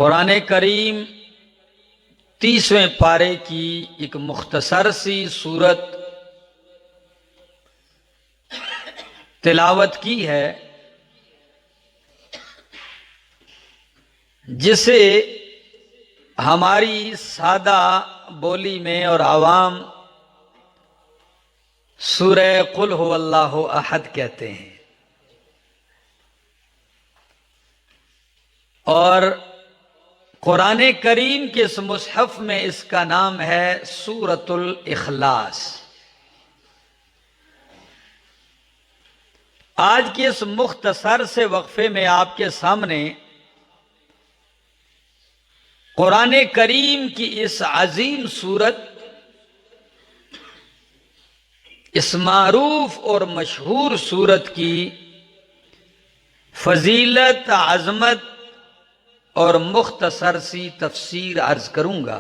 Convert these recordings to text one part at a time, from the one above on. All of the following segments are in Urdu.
قرآن کریم 30ویں پارے کی ایک مختصر سی صورت تلاوت کی ہے، جسے ہماری سادہ بولی میں اور عوام سورہ قل هو اللہ احد کہتے ہیں، اور قرآن کریم کے اس مصحف میں اس کا نام ہے سورۃ الاخلاص۔ آج کے اس مختصر سے وقفے میں آپ کے سامنے قرآن کریم کی اس عظیم سورت، اس معروف اور مشہور سورت کی فضیلت، عظمت اور مختصر سی تفسیر عرض کروں گا۔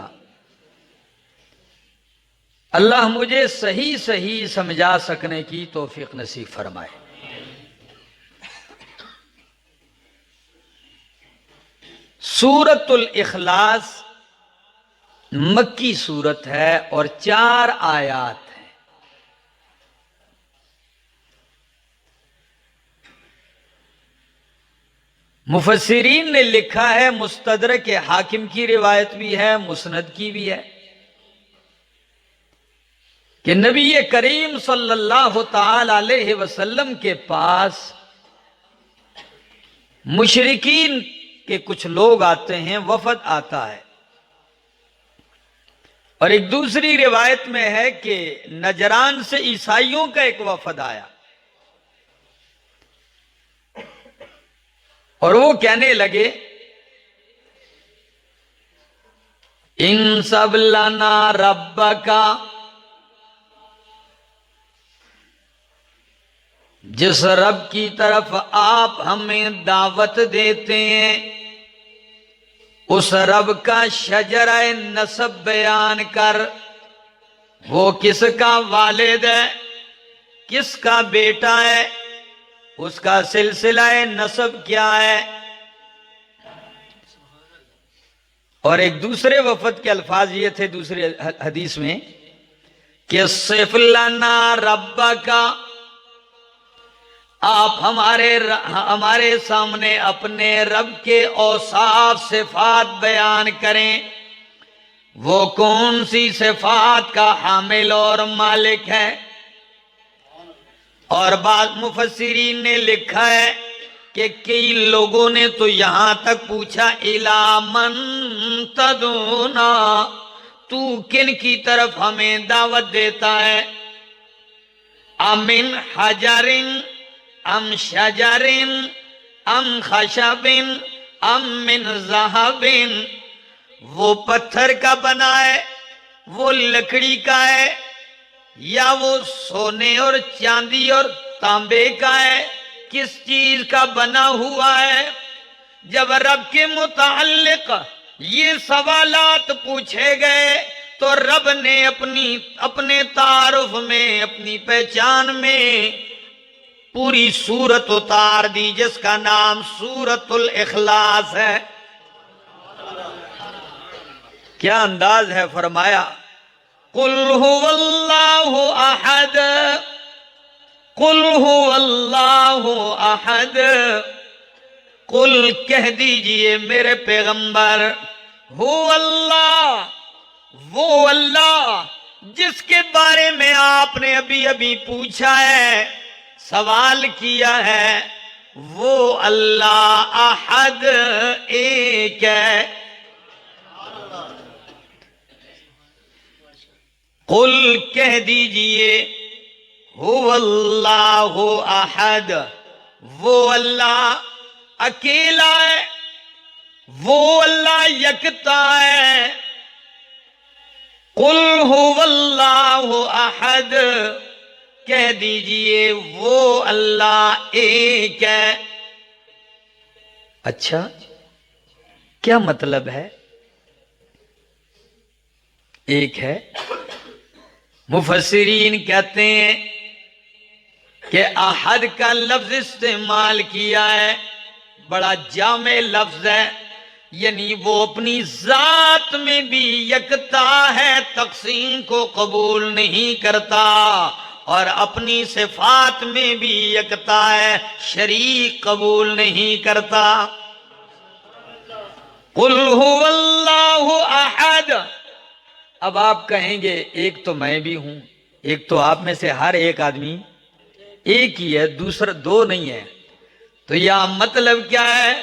اللہ مجھے صحیح سمجھا سکنے کی توفیق نصیب فرمائے۔ سورۃ الاخلاص مکی سورت ہے اور 4 آیات ہیں۔ مفسرین نے لکھا ہے، مستدرک حاکم کی روایت بھی ہے، مسند کی بھی ہے، کہ نبی کریم صلی اللہ تعالی علیہ وسلم کے پاس مشرکین کے کچھ لوگ آتے ہیں، وفد آتا ہے، اور ایک دوسری روایت میں ہے کہ نجران سے عیسائیوں کا ایک وفد آیا، اور وہ کہنے لگے انصب لنا ربکا، جس رب کی طرف آپ ہمیں دعوت دیتے ہیں اس رب کا شجرہ نسب بیان کر، وہ کس کا والد ہے، کس کا بیٹا ہے، اس کا سلسلہ نسب کیا ہے۔ اور ایک دوسرے وفد کے الفاظ یہ تھے دوسرے حدیث میں کہ صف لنا ربکا، آپ ہمارے سامنے اپنے رب کے اوصاف صفات بیان کریں، وہ کون سی صفات کا حامل اور مالک ہے۔ اور بعض مفسرین نے لکھا ہے کہ کئی لوگوں نے تو یہاں تک پوچھا اِلَى مَن تَدْعُونَا، تو کن کی طرف ہمیں دعوت دیتا ہے، اَمِنْ حَجَرٍ ام شجر ام خشب ام من ذہب، وہ پتھر کا بنا ہے، وہ لکڑی کا ہے، یا وہ سونے اور چاندی اور تانبے کا ہے، کس چیز کا بنا ہوا ہے۔ جب رب کے متعلق یہ سوالات پوچھے گئے تو رب نے اپنے تعارف میں، اپنی پہچان میں پوری سورت اتار دی، جس کا نام سورۃ الاخلاص ہے۔ کیا انداز ہے، فرمایا قل هو اللہ احد، قل هو اللہ احد، قل کہہ دیجئے میرے پیغمبر، هو اللہ، وہ اللہ جس کے بارے میں آپ نے ابھی پوچھا ہے، سوال کیا ہے، وہ اللہ احد، ایک ہے۔ قل کہہ دیجئے هو اللہ احد، وہ اللہ اکیلا ہے، وہ اللہ یکتا ہے۔ قل هو اللہ احد، کہہ دیجئے وہ اللہ ایک ہے۔ اچھا، کیا مطلب ہے ایک ہے؟ مفسرین کہتے ہیں کہ احد کا لفظ استعمال کیا ہے، بڑا جامع لفظ ہے، یعنی وہ اپنی ذات میں بھی یکتا ہے، تقسیم کو قبول نہیں کرتا، اور اپنی صفات میں بھی یکتا ہے، شریک قبول نہیں کرتا۔ قل هو اللہ احد۔ اب آپ کہیں گے ایک تو میں بھی ہوں، ایک تو آپ میں سے ہر ایک آدمی ایک ہی ہے، دوسرا دو نہیں ہے، تو یہ مطلب کیا ہے؟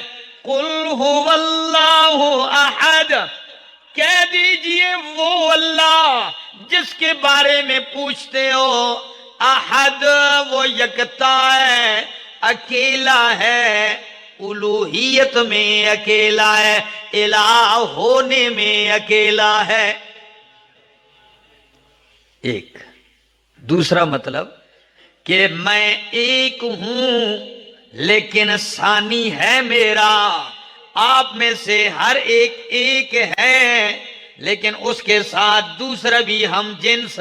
قل هو اللہ احد، کہہ دیجئے وہ اللہ جس کے بارے میں پوچھتے ہو، احد وہ یکتا ہے، اکیلا ہے، الوہیت میں اکیلا ہے، الہ ہونے میں اکیلا ہے۔ ایک دوسرا مطلب کہ میں ایک ہوں لیکن ثانی ہے میرا، آپ میں سے ہر ایک ایک ہے لیکن اس کے ساتھ دوسرا بھی ہم جنس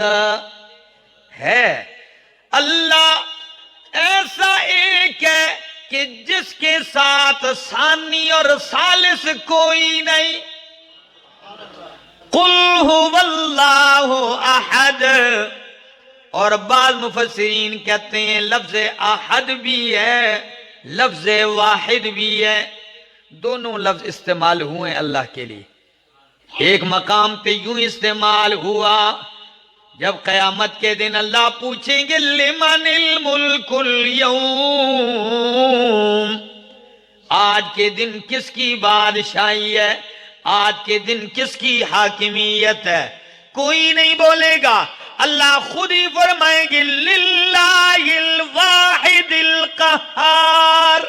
ہے۔ اللہ ایسا ایک ہے کہ جس کے ساتھ ثانی اور ثالث کوئی نہیں۔ قل هو اللہ احد، اور بعض مفسرین کہتے ہیں لفظ احد بھی ہے، لفظ واحد بھی ہے، دونوں لفظ استعمال ہوئے اللہ کے لیے۔ ایک مقام پہ یوں استعمال ہوا جب قیامت کے دن اللہ پوچھیں گے لمن الملک اليوم، آج کے دن کس کی بادشاہی ہے، آج کے دن کس کی حاکمیت ہے؟ کوئی نہیں بولے گا، اللہ خود ہی فرمائیں گے للہ الواحد القہار،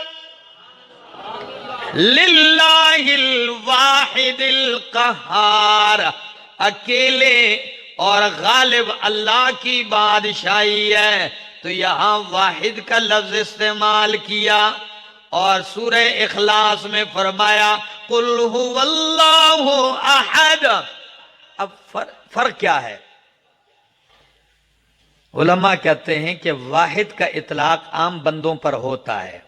للہ الواحد القہار، اکیلے اور غالب اللہ کی بادشاہی ہے۔ تو یہاں واحد کا لفظ استعمال کیا، اور سورہ اخلاص میں فرمایا قل هو اللہ احد۔ اب فرق کیا ہے؟ علماء کہتے ہیں کہ واحد کا اطلاق عام بندوں پر ہوتا ہے،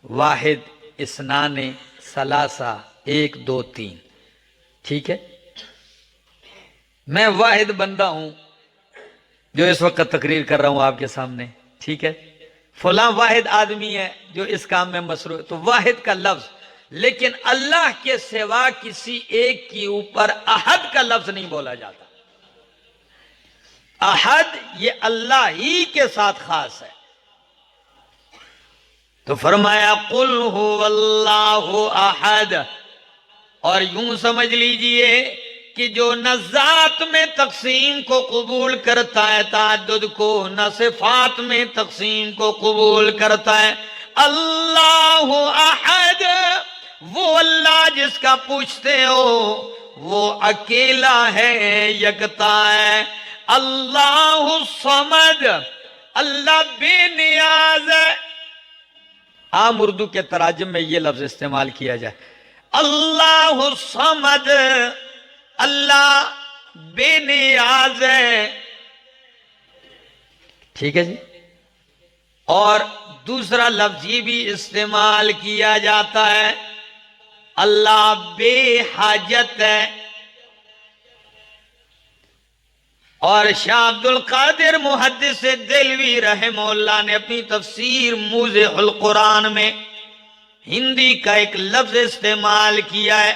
واحد، اثنان، ثلاثہ، ایک، دو، تین، ٹھیک ہے؟ میں واحد بندہ ہوں جو اس وقت تقریر کر رہا ہوں آپ کے سامنے، ٹھیک ہے؟ فلاں واحد آدمی ہے جو اس کام میں مصروف، تو واحد کا لفظ، لیکن اللہ کے سوا کسی ایک کے اوپر احد کا لفظ نہیں بولا جاتا۔ احد یہ اللہ ہی کے ساتھ خاص ہے۔ تو فرمایا قل هو اللہ احد، اور یوں سمجھ لیجئے کہ جو نہ ذات میں تقسیم کو قبول کرتا ہے تعدد کو، نہ صفات میں تقسیم کو قبول کرتا ہے، اللہ احد، وہ اللہ جس کا پوچھتے ہو وہ اکیلا ہے، یکتا ہے۔ اللہ الصمد، اللہ بے نیاز ہے۔ عام اردو کے تراجم میں یہ لفظ استعمال کیا جائے، اللہ الصمد، اللہ بے نیاز ہے، ٹھیک ہے جی؟ اور دوسرا لفظ یہ بھی استعمال کیا جاتا ہے، اللہ بے حاجت ہے۔ اور شاہ عبد القادر محدث دہلوی رحمہ اللہ نے اپنی تفسیر موضح القرآن میں ہندی کا ایک لفظ استعمال کیا ہے،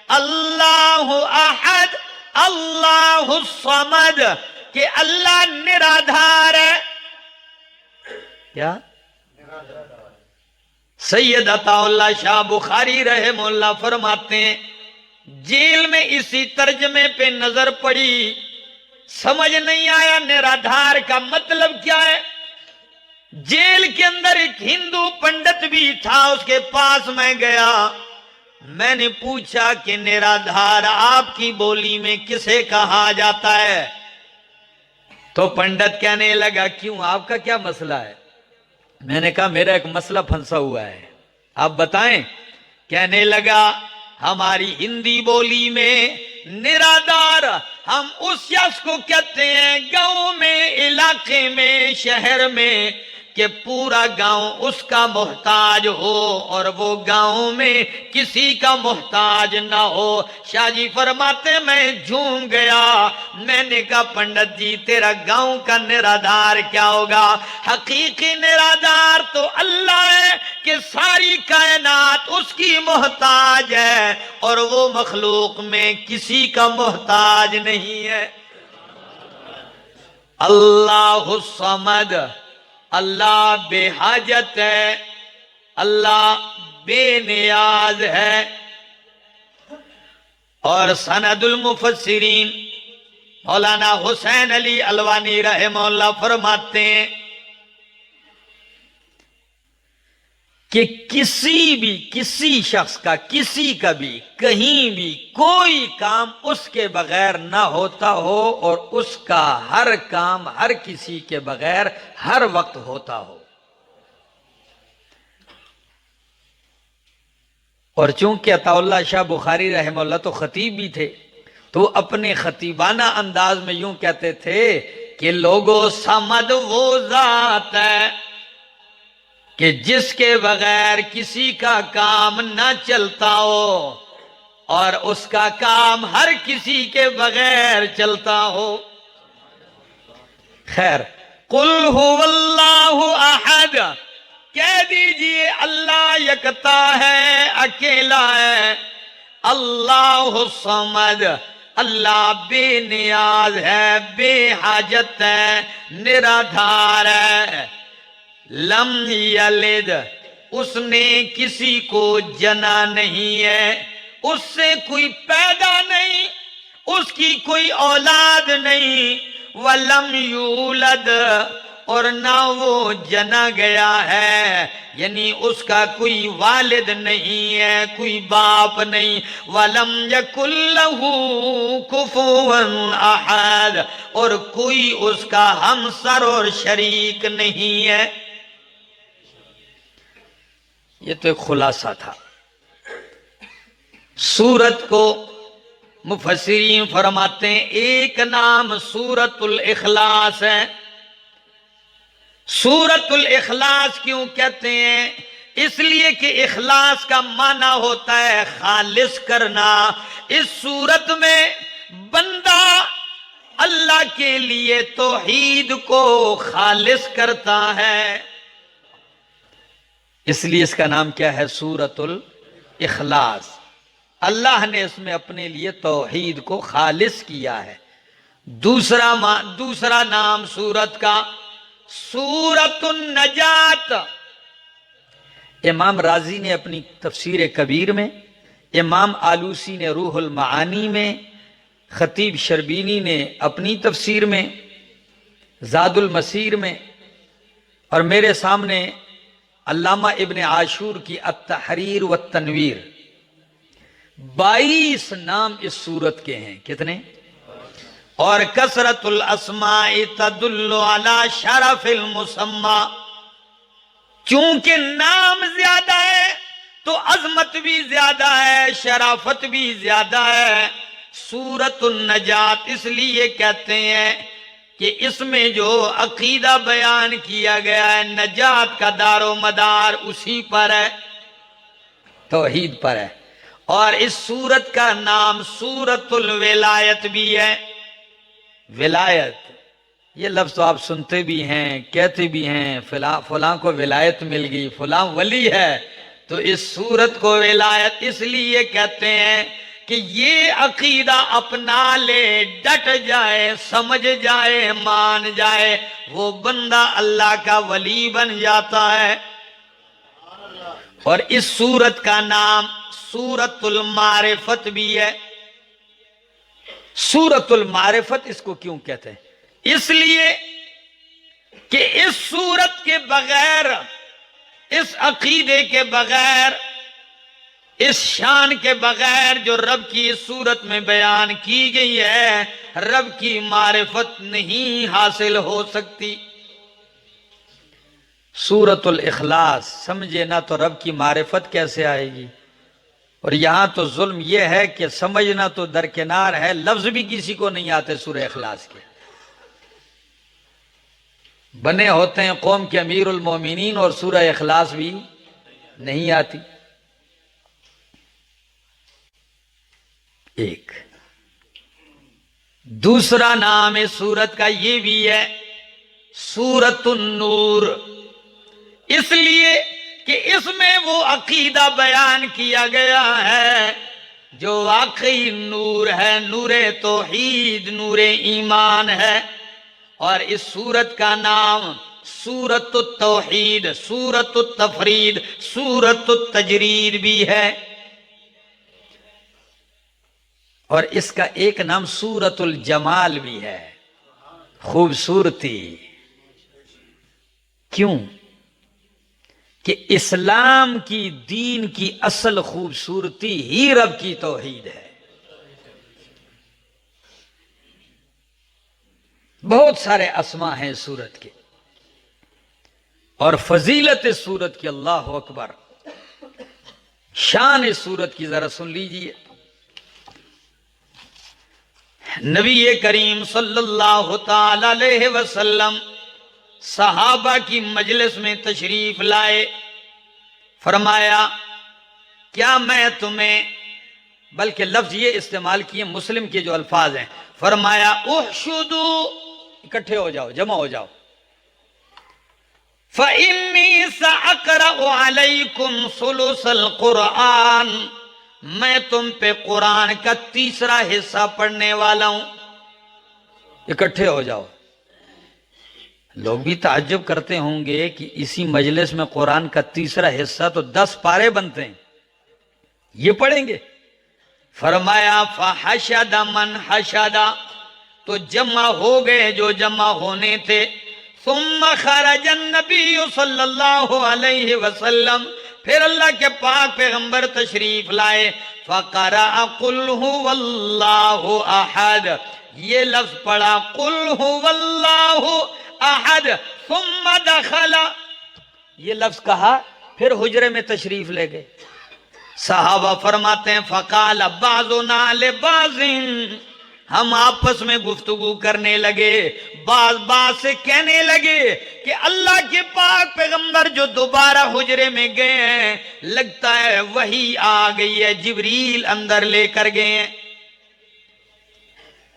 اللہ احد، اللہ الصمد، کہ اللہ نرادھار ہے۔ کیا؟ سید عطا اللہ شاہ بخاری رحمہ اللہ فرماتے ہیں جیل میں اسی ترجمے پہ نظر پڑی، سمجھ نہیں آیا نرادھار کا مطلب کیا ہے۔ جیل کے اندر ایک ہندو پنڈت بھی تھا، اس کے پاس میں گیا، میں نے پوچھا کہ نرادھار آپ کی بولی میں کسے کہا جاتا ہے؟ تو پنڈت کہنے لگا کیوں، آپ کا کیا مسئلہ ہے؟ میں نے کہا میرا ایک مسئلہ پھنسا ہوا ہے، آپ بتائیں۔ کہنے لگا ہماری ہندی بولی میں نرادار ہم اس شخص کو کہتے ہیں گاؤں میں، علاقے میں، شہر میں کہ پورا گاؤں اس کا محتاج ہو اور وہ گاؤں میں کسی کا محتاج نہ ہو۔ شاہ جی فرماتے میں جھوم گیا، میں نے کہا پنڈت جی تیرا گاؤں کا نرادار کیا ہوگا؟ حقیقی نرادار تو اللہ ہے کہ ساری کائنات اس کی محتاج ہے اور وہ مخلوق میں کسی کا محتاج نہیں ہے۔ اللہ الصمد، اللہ بے حاجت ہے، اللہ بے نیاز ہے۔ اور سند المفسرین مولانا حسین علی الوانی رحمہ اللہ فرماتے ہیں کہ کسی شخص کا کسی کا بھی کہیں بھی کوئی کام اس کے بغیر نہ ہوتا ہو اور اس کا ہر کام ہر کسی کے بغیر ہر وقت ہوتا ہو۔ اور چونکہ عطا اللہ شاہ بخاری رحمہ اللہ تو خطیب بھی تھے، تو اپنے خطیبانہ انداز میں یوں کہتے تھے کہ لوگوں سمد وہ ذات ہے کہ جس کے بغیر کسی کا کام نہ چلتا ہو اور اس کا کام ہر کسی کے بغیر چلتا ہو۔ خیر، قل هو اللہ احد، کہہ دیجئے اللہ یکتا ہے، اکیلا ہے۔ اللہ الصمد، اللہ بے نیاز ہے، بے حاجت ہے، نرادھار ہے۔ لم یلد، اس نے کسی کو جنا نہیں ہے، اس سے کوئی پیدا نہیں، اس کی کوئی اولاد نہیں۔ ولم یولد، اور نہ وہ جنا گیا ہے، یعنی اس کا کوئی والد نہیں ہے، کوئی باپ نہیں۔ ولم یکن لہ کفوا احد، اور کوئی اس کا ہمسر اور شریک نہیں ہے۔ یہ تو ایک خلاصہ تھا۔ سورت کو مفسرین فرماتے ہیں ایک نام سورت الاخلاص ہے۔ سورت الاخلاص کیوں کہتے ہیں؟ اس لیے کہ اخلاص کا معنی ہوتا ہے خالص کرنا۔ اس سورت میں بندہ اللہ کے لیے توحید کو خالص کرتا ہے، اس لیے اس کا نام کیا ہے؟ سورت الاخلاص۔ اللہ نے اس میں اپنے لیے توحید کو خالص کیا ہے۔ دوسرا نام سورت کا سورت النجات۔ امام رازی نے اپنی تفسیر کبیر میں، امام آلوسی نے روح المعانی میں، خطیب شربینی نے اپنی تفسیر میں، زاد المسیر میں، اور میرے سامنے علامہ ابن عاشور کی التحریر والتنویر، 22 نام اس سورت کے ہیں۔ کتنے؟ اور کثرت الاسماء تدل علی شرف المسمى، چونکہ نام زیادہ ہے تو عظمت بھی زیادہ ہے، شرافت بھی زیادہ ہے۔ سورت النجات اس لیے کہتے ہیں کہ اس میں جو عقیدہ بیان کیا گیا ہے، نجات کا دار و مدار اسی پر ہے، توحید پر ہے۔ اور اس سورت کا نام سورت الولایت بھی ہے۔ ولایت، یہ لفظ تو آپ سنتے بھی ہیں، کہتے بھی ہیں، فلاں کو ولایت مل گئی، فلاں ولی ہے، تو اس سورت کو ولایت اس لیے کہتے ہیں کہ یہ عقیدہ اپنا لے، ڈٹ جائے، سمجھ جائے، مان جائے، وہ بندہ اللہ کا ولی بن جاتا ہے۔ اور اس سورت کا نام سورت المعرفت بھی ہے۔ سورت المعرفت اس کو کیوں کہتے ہیں؟ اس لیے کہ اس سورت کے بغیر، اس عقیدے کے بغیر، اس شان کے بغیر جو رب کی اس سورت میں بیان کی گئی ہے، رب کی معرفت نہیں حاصل ہو سکتی۔ سورت الاخلاص سمجھے نہ تو رب کی معرفت کیسے آئے گی؟ اور یہاں تو ظلم یہ ہے کہ سمجھنا تو درکنار ہے، لفظ بھی کسی کو نہیں آتے سورہ اخلاص کے۔ بنے ہوتے ہیں قوم کے امیر المومنین اور سورہ اخلاص بھی نہیں آتی. ایک دوسرا نام اس سورت کا یہ بھی ہے سورۃ النور، اس لیے کہ اس میں وہ عقیدہ بیان کیا گیا ہے جو واقعی نور ہے، نور توحید، نور ایمان ہے. اور اس سورت کا نام سورۃ التوحید، سورۃ التفرید، سورۃ التجرید بھی ہے. اور اس کا ایک نام سورۃ الجمال بھی ہے، خوبصورتی. کیوں؟ کہ اسلام کی دین کی اصل خوبصورتی ہی رب کی توحید ہے. بہت سارے اسما ہیں سورت کے، اور فضیلت اس سورت کی، اللہ اکبر، شان اس سورت کی ذرا سن لیجئے. نبی کریم صلی اللہ تعالی علیہ وسلم صحابہ کی مجلس میں تشریف لائے، فرمایا کیا میں تمہیں، بلکہ لفظ یہ استعمال کیے مسلم کے جو الفاظ ہیں، فرمایا احشدوا، اکٹھے ہو جاؤ، جمع ہو جاؤ، فَإِنِّي سَأَقْرَأُ عَلَيْكُمْ ثُلُثَ الْقُرْآنِ، میں تم پہ قرآن کا تیسرا حصہ پڑھنے والا ہوں. اکٹھے ہو جاؤ. لوگ بھی تعجب کرتے ہوں گے کہ اسی مجلس میں قرآن کا تیسرا حصہ تو 10 پارے بنتے ہیں، یہ پڑھیں گے؟ فرمایا فحشد من حشد، تو جمع ہو گئے جو جمع ہونے تھے. ثم خرج النبی صلی اللہ علیہ وسلم، پھر اللہ کے پاک پیغمبر تشریف لائے. فقرأ قل هو اللہ احد، یہ لفظ پڑھا قل هو اللہ احد. ثم دخل، یہ لفظ کہا پھر حجرے میں تشریف لے گئے. صحابہ فرماتے ہیں فقال بعضنا لبعض، ہم آپس میں گفتگو کرنے لگے، بعض سے کہنے لگے کہ اللہ کے پاک پیغمبر جو دوبارہ حجرے میں گئے ہیں، لگتا ہے وحی آ گئی ہے، جبریل اندر لے کر گئے ہیں.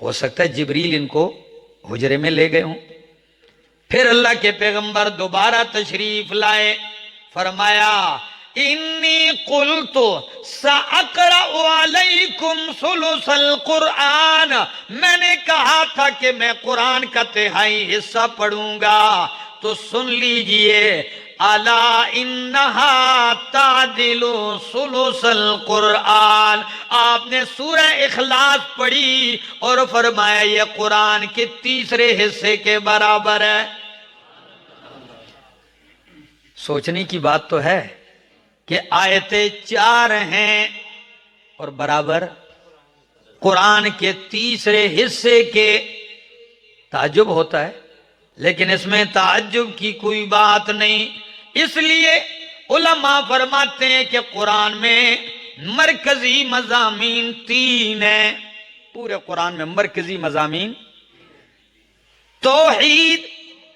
ہو سکتا ہے جبریل ان کو حجرے میں لے گئے ہوں. پھر اللہ کے پیغمبر دوبارہ تشریف لائے، فرمایا انی قلت سأقرأ علیکم ثلث القرآن، میں نے کہا تھا کہ میں قرآن کا تہائی حصہ پڑھوں گا. تو سن لیجئے، الا انہا تعدل ثلث القرآن، آپ نے سورہ اخلاص پڑھی اور فرمایا یہ قرآن کے تیسرے حصے کے برابر ہے. سوچنے کی بات تو ہے کہ آیتیں 4 ہیں اور برابر قرآن کے تیسرے حصے کے. تعجب ہوتا ہے، لیکن اس میں تعجب کی کوئی بات نہیں. اس لیے علماء فرماتے ہیں کہ قرآن میں مرکزی مضامین 3 ہیں. پورے قرآن میں مرکزی مضامین توحید،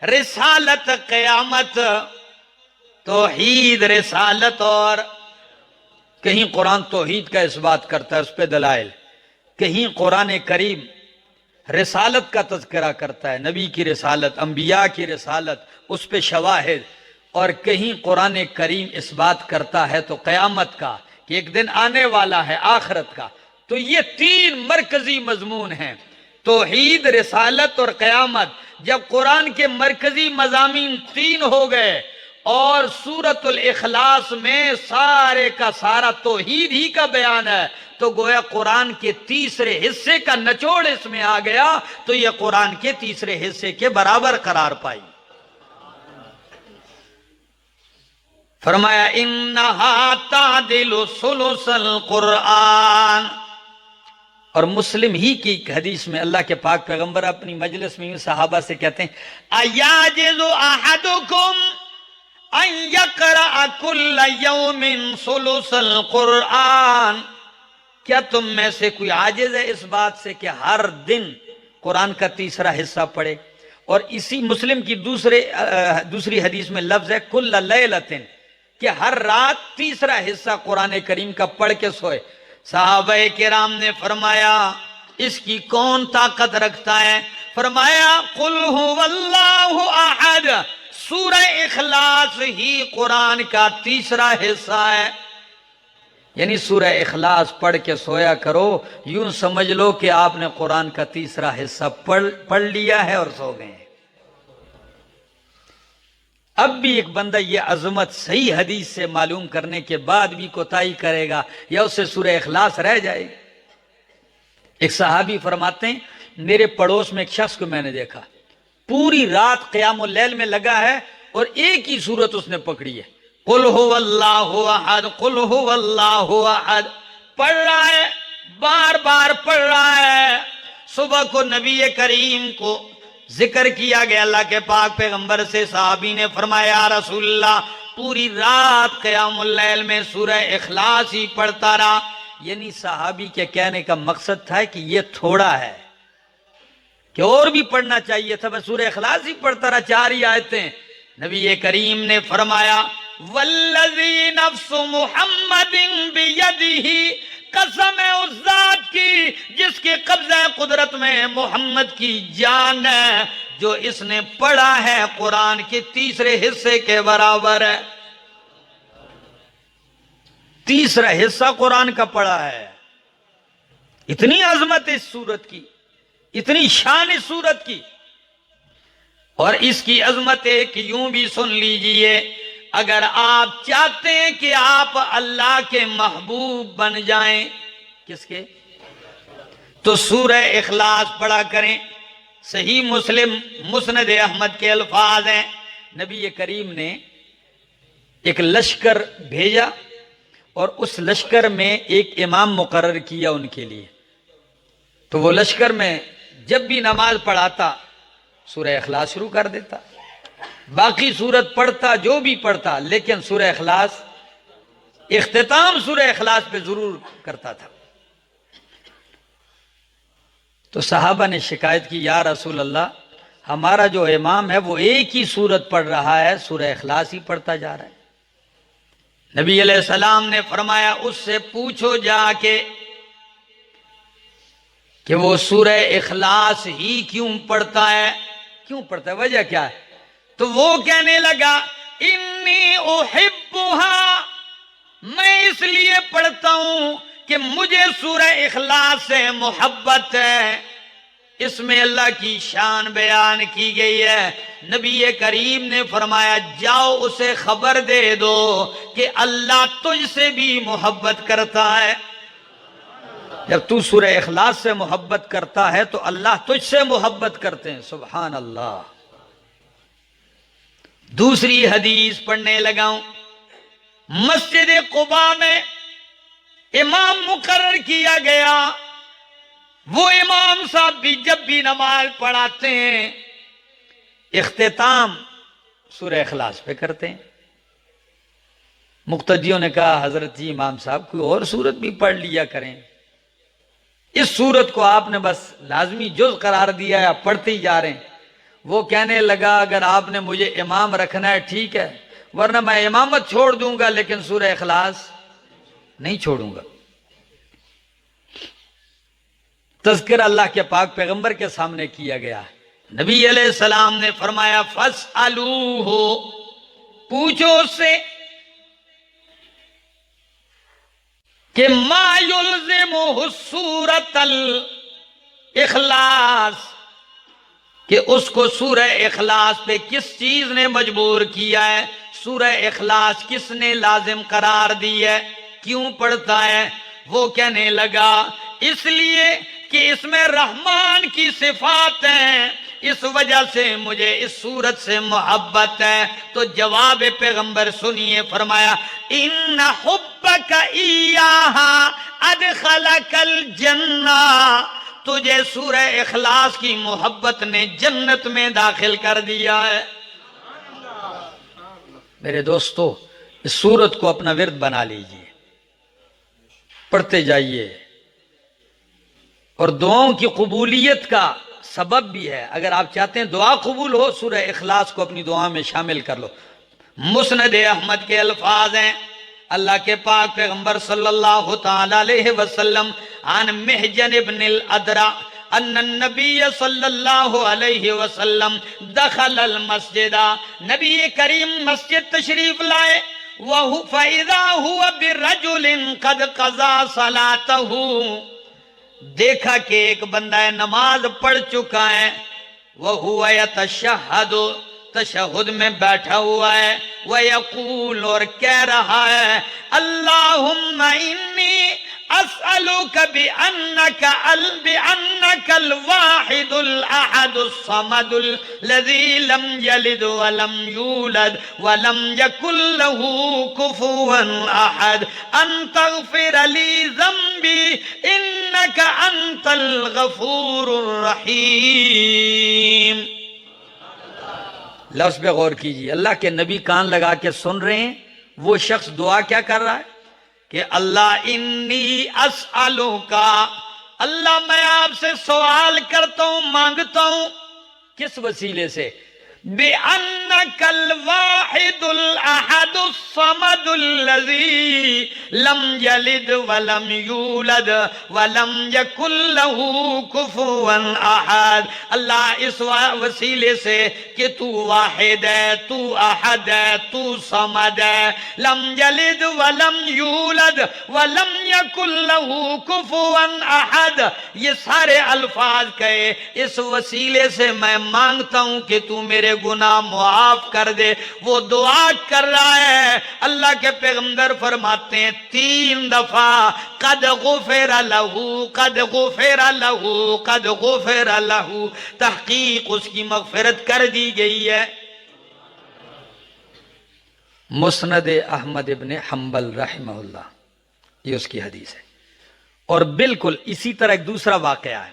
رسالت، قیامت. توحید، رسالت، اور کہیں قرآن توحید کا اس بات کرتا ہے، اس پہ دلائل. کہیں قرآن کریم رسالت کا تذکرہ کرتا ہے، نبی کی رسالت، انبیاء کی رسالت، اس پہ شواہد. اور کہیں قرآن کریم اس بات کرتا ہے تو قیامت کا، کہ ایک دن آنے والا ہے، آخرت کا. تو یہ 3 مرکزی مضمون ہیں، توحید، رسالت اور قیامت. جب قرآن کے مرکزی مضامین 3 ہو گئے اور سورۃ الاخلاص میں سارے کا سارا توحید ہی کا بیان ہے، تو گویا قرآن کے تیسرے حصے کا نچوڑ اس میں آ گیا، تو یہ قرآن کے تیسرے حصے کے برابر قرار پائی. فرمایا انہا تعدل ثلث القرآن. اور مسلم ہی کی ایک حدیث میں اللہ کے پاک پیغمبر اپنی مجلس میں صحابہ سے کہتے ہیں ایاجز احدکم ان یقرأ کل یوم ثلث القرآن، کیا تم میں سے کوئی عاجز ہے اس بات سے کہ ہر دن قرآن کا تیسرا حصہ پڑھے؟ اور اسی مسلم کی دوسری حدیث میں لفظ ہے کل لیلتن، کہ ہر رات تیسرا حصہ قرآن کریم کا پڑھ کے سوئے۔ صحابہ کرام نے فرمایا اس کی کون طاقت رکھتا ہے؟ فرمایا قل هو اللہ احد، سورہ اخلاص ہی قرآن کا تیسرا حصہ ہے۔ یعنی سورہ اخلاص پڑھ کے سویا کرو، یوں سمجھ لو کہ آپ نے قرآن کا تیسرا حصہ پڑھ لیا ہے اور سو گئے ہیں۔ اب بھی ایک بندہ یہ عظمت صحیح حدیث سے معلوم کرنے کے بعد بھی کوتاہی کرے گا یا اسے سورہ اخلاص رہ جائے گی۔ ایک صحابی فرماتے ہیں میرے پڑوس میں ایک شخص کو میں نے دیکھا، پوری رات قیام اللیل میں لگا ہے اور ایک ہی سورت اس نے پکڑی ہے، قل هو اللہ احد قل هو اللہ احد، پڑھ رہا ہے، بار بار پڑھ رہا ہے۔ صبح کو نبی کریم کو ذکر کیا گیا اللہ کے پاک پیغمبر سے، صحابی نے فرمایا یا رسول اللہ پوری رات قیام اللیل میں سورہ اخلاص ہی پڑھتا رہا۔ یعنی صحابی کے کہنے کا مقصد تھا کہ یہ تھوڑا ہے، کہ اور بھی پڑھنا چاہیے تھا، بس سورہ اخلاص ہی پڑھتا رہا، 4 ہی آیتیں۔ نبی کریم نے فرمایا والذی نفس محمد بیدہ، قسم ہے اس ذات کی جس کے قبضہ قدرت میں محمد کی جان ہے، جو اس نے پڑھا ہے قرآن کے تیسرے حصے کے برابر ہے۔ تیسرا حصہ قرآن کا پڑھا ہے۔ اتنی عظمت اس سورت کی، اتنی شان اس سورت کی، اور اس کی عظمت ایک یوں بھی سن لیجئے، اگر آپ چاہتے ہیں کہ آپ اللہ کے محبوب بن جائیں، کس کے؟ تو سورہ اخلاص پڑھا کریں۔ صحیح مسلم مسند احمد کے الفاظ ہیں، نبی کریم نے ایک لشکر بھیجا اور اس لشکر میں ایک امام مقرر کیا ان کے لیے، تو وہ لشکر میں جب بھی نماز پڑھاتا سورہ اخلاص شروع کر دیتا، باقی سورت پڑھتا جو بھی پڑھتا، لیکن سورہ اخلاص اختتام سورہ اخلاص پہ ضرور کرتا تھا۔ تو صحابہ نے شکایت کی یا رسول اللہ ہمارا جو امام ہے وہ ایک ہی سورت پڑھ رہا ہے، سورہ اخلاص ہی پڑھتا جا رہا ہے۔ نبی علیہ السلام نے فرمایا اس سے پوچھو جا کے کہ وہ سورہ اخلاص ہی کیوں پڑھتا ہے، کیوں پڑھتا ہے، وجہ کیا ہے؟ تو وہ کہنے لگا انی احبھا، میں اس لیے پڑھتا ہوں کہ مجھے سورہ اخلاص سے محبت ہے، اس میں اللہ کی شان بیان کی گئی ہے۔ نبی کریم نے فرمایا جاؤ اسے خبر دے دو کہ اللہ تجھ سے بھی محبت کرتا ہے۔ جب تو سورہ اخلاص سے محبت کرتا ہے تو اللہ تجھ سے محبت کرتے ہیں، سبحان اللہ۔ دوسری حدیث پڑھنے لگاؤں، مسجد قباء میں امام مقرر کیا گیا، وہ امام صاحب بھی جب بھی نماز پڑھاتے ہیں اختتام سورہ اخلاص پہ کرتے ہیں۔ مقتدیوں نے کہا حضرت جی امام صاحب کوئی اور سورت بھی پڑھ لیا کریں، اس سورت کو آپ نے بس لازمی جز قرار دیا ہے، آپ پڑھتے ہی جا رہے ہیں۔ وہ کہنے لگا اگر آپ نے مجھے امام رکھنا ہے ٹھیک ہے، ورنہ میں امامت چھوڑ دوں گا لیکن سورہ اخلاص نہیں چھوڑوں گا۔ تذکرہ اللہ کے پاک پیغمبر کے سامنے کیا گیا، نبی علیہ السلام نے فرمایا فَاسْأَلُوهُ، پوچھو اس سے کہ ما یلزمہ سورۃ الاخلاص، کہ اس کو سورہ اخلاص پہ کس چیز نے مجبور کیا ہے، سورہ اخلاص کس نے لازم قرار دی ہے، کیوں پڑھتا ہے؟ وہ کہنے لگا اس لیے کہ اس میں رحمان کی صفات ہیں، اس وجہ سے مجھے اس سورت سے محبت ہے۔ تو جواب پیغمبر سنیے، فرمایا ان حبک ایہا ادخلک الجنہ، تجھے سورہ اخلاص کی محبت نے جنت میں داخل کر دیا ہے۔ میرے دوستو اس سورت کو اپنا ورد بنا لیجئے، پڑھتے جائیے، اور دعاؤں کی قبولیت کا سبب بھی ہے. اگر آپ چاہتے ہیں دعا قبول ہو، سورہ اخلاص کو اپنی دعا میں شامل کر لو. مسند احمد کے الفاظ ہیں، اللہ کے پاک پیغمبر صلی اللہ تعالی علیہ وسلم عن محجن ابن الادرع ان النبی صلی اللہ علیہ وسلم دخل المسجد، نبی کریم مسجد تشریف لائے، فَإِذَا هُوَ بِرَجُلٍ قَدْ قَضَى صَلَاتَهُ، دیکھا کہ ایک بندہ نماز پڑھ چکا ہے، وَهُوَ يَتَشَهَّدُ، تشہد میں بیٹھا ہوا ہے، وَيَقُولُ، اور کہہ رہا ہے، اللہم انی اسألوک بأنک الواحد الاحد الصمد الذی لم یلد ولم یولد ولم یکن له کفوا احد ان تغفر لی ذنبی انک انت الغفور الرحیم. لفظ پہ غور کیجیے، اللہ کے نبی کان لگا کے سن رہے ہیں. وہ شخص دعا کیا کر رہا ہے کہ اللہ انی اسألوکا، اللہ میں آپ سے سوال کرتا ہوں، مانگتا ہوں. کس وسیلے سے؟ بِأَنَّكَ الْوَاحِدُ الْأَحَدُ الصَّمَدُ الَّذِي لَمْ يَلِدْ وَلَمْ يُولَدْ وَلَمْ يَكُنْ لَهُ كُفُوًا أَحَدٌ. اللہ اس وسیلے سے کہ تو واحد ہے، تو احد ہے، تو صمد ہے، لم یلد ولم یولد ولم یکن له كفوا احد، یہ سارے الفاظ کہے، اس وسیلے سے میں مانگتا ہوں کہ تو میرے گناہ معاف کر دے. وہ دعا کر رہا ہے، اللہ کے پیغمبر فرماتے ہیں 3 دفعہ قد غفر له، قد غفر له، قد غفر له، تحقیق اس کی مغفرت کر دی گئی ہے. مسند احمد ابن حنبل رحمہ اللہ، یہ اس کی حدیث ہے. اور بالکل اسی طرح ایک دوسرا واقعہ ہے،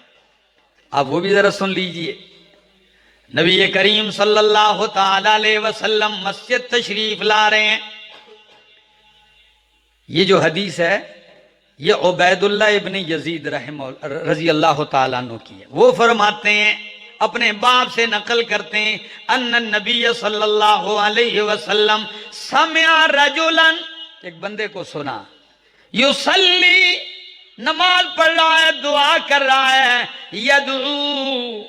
آپ وہ بھی ذرا سن لیجئے. نبی کریم صلی اللہ تعالی علیہ وسلم مسجد تشریف لا رہے ہیں. یہ جو حدیث ہے یہ عبید اللہ ابن یزید رضی اللہ تعالیٰ عنہ کی ہے. وہ فرماتے ہیں، اپنے باپ سے نقل کرتے ہیں، ان النبی صلی اللہ علیہ وسلم سمع رجلا، ایک بندے کو سنا، یصلی، نماز پڑھ رہا ہے، دعا کر رہا ہے، یدعو،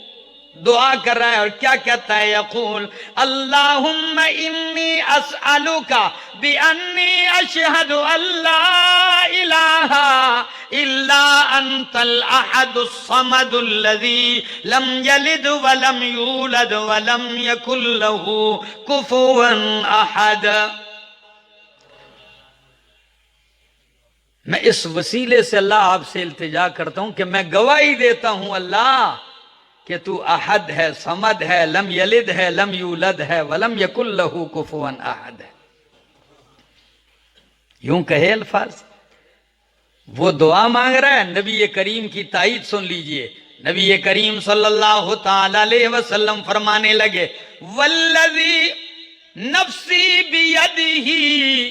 دعا کر رہا ہے، اور کیا کہتا ہے؟ یقول اللہم انی اسألوک بانی اشہد ان لا الہ الا انت الاحد الصمد الذی لم یلد ولم یولد ولم یکن له کفوا احد. میں اس وسیلے سے اللہ آپ سے التجا کرتا ہوں کہ میں گواہی دیتا ہوں اللہ کہ تو احد ہے، صمد ہے، لم یلد ہے، لم یولد ہے، ولم یکن لہ کفوا احد ہے. یوں کہے الفاظ. وہ دعا مانگ رہا ہے، نبی کریم کی تائید سن لیجئے. نبی کریم صلی اللہ تعالی علیہ وسلم فرمانے لگے، والذی نفسی بیدہ،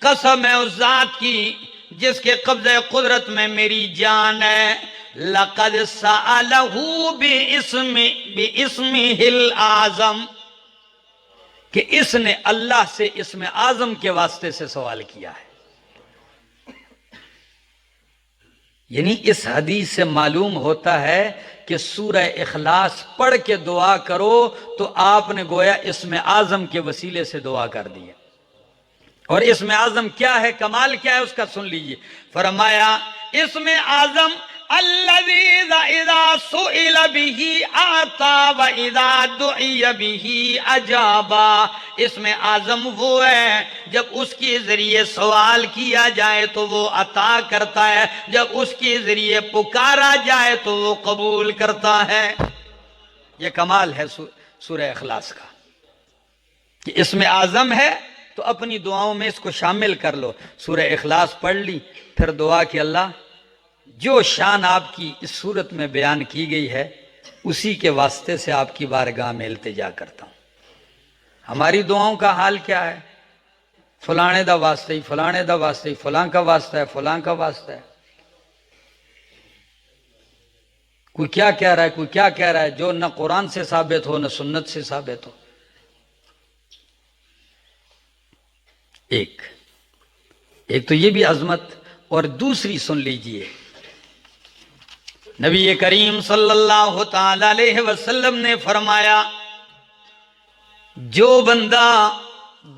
قسم ہے اس ذات کی جس کے قبضہ قدرت میں میری جان ہے، لقد سألہ باسمہ العظم، کہ اس نے اللہ سے اسم اعظم کے واسطے سے سوال کیا ہے. یعنی اس حدیث سے معلوم ہوتا ہے کہ سورہ اخلاص پڑھ کے دعا کرو تو آپ نے گویا اسم اعظم کے وسیلے سے دعا کر دی ہے. اور اسم اعظم کیا ہے، کمال کیا ہے اس کا سن لیجئے. فرمایا اسم اعظم الذی اذا سئل به اعطا واذا دعی به اجابا. اسم اعظم وہ ہے جب اس کے ذریعے سوال کیا جائے تو وہ عطا کرتا ہے، جب اس کے ذریعے پکارا جائے تو وہ قبول کرتا ہے. یہ کمال ہے سورہ اخلاص کا کہ اسم اعظم ہے تو اپنی دعاؤں میں اس کو شامل کر لو. سورہ اخلاص پڑھ لی، پھر دعا کہ اللہ جو شان آپ کی اس صورت میں بیان کی گئی ہے اسی کے واسطے سے آپ کی بارگاہ میں التجا کرتا ہوں. ہماری دعاؤں کا حال کیا ہے؟ فلانے دا واسطہ ہی، فلانے دا واسطہ ہی، فلاں کا واسطہ ہے، فلاں کا واسطہ ہے. کوئی کیا کہہ رہا ہے، کوئی کیا کہہ رہا ہے، جو نہ قرآن سے ثابت ہو نہ سنت سے ثابت ہو۔ ایک تو یہ بھی عظمت، اور دوسری سن لیجئے، نبی کریم صلی اللہ تعالی علیہ وسلم نے فرمایا جو بندہ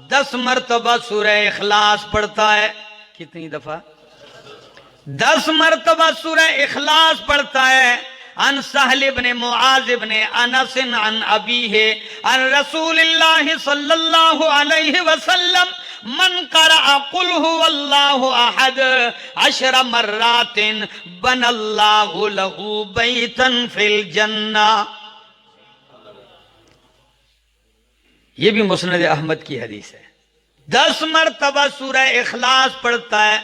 10 مرتبہ سورہ اخلاص پڑھتا ہے، کتنی دفعہ؟ 10 مرتبہ سورہ اخلاص پڑھتا ہے، عن سہل بن معاذ بن انس عن ابیہ عن رسول اللہ صلی اللہ علیہ وسلم من قرأ قل هو اللہ احد 10 مرات بنى اللہ له بیتا فی الجنہ۔ یہ بھی مسند احمد کی حدیث ہے۔ 10 مرتبہ سورہ اخلاص پڑھتا ہے،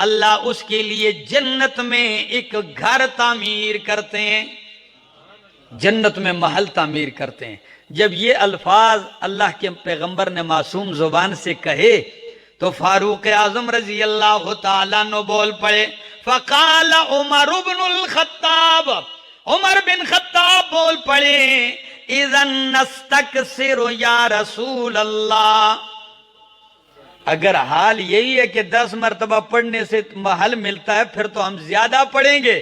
اللہ اس کے لیے جنت میں ایک گھر تعمیر کرتے ہیں، جنت میں محل تعمیر کرتے ہیں۔ جب یہ الفاظ اللہ کے پیغمبر نے معصوم زبان سے کہے تو فاروق اعظم رضی اللہ تعالیٰ عنہ بول پڑے، فقال عمر بن الخطاب، عمر بن خطاب بول پڑے، اذن نستکثر یا رسول اللہ، اگر حال یہی ہے کہ 10 مرتبہ پڑھنے سے محل ملتا ہے پھر تو ہم زیادہ پڑھیں گے۔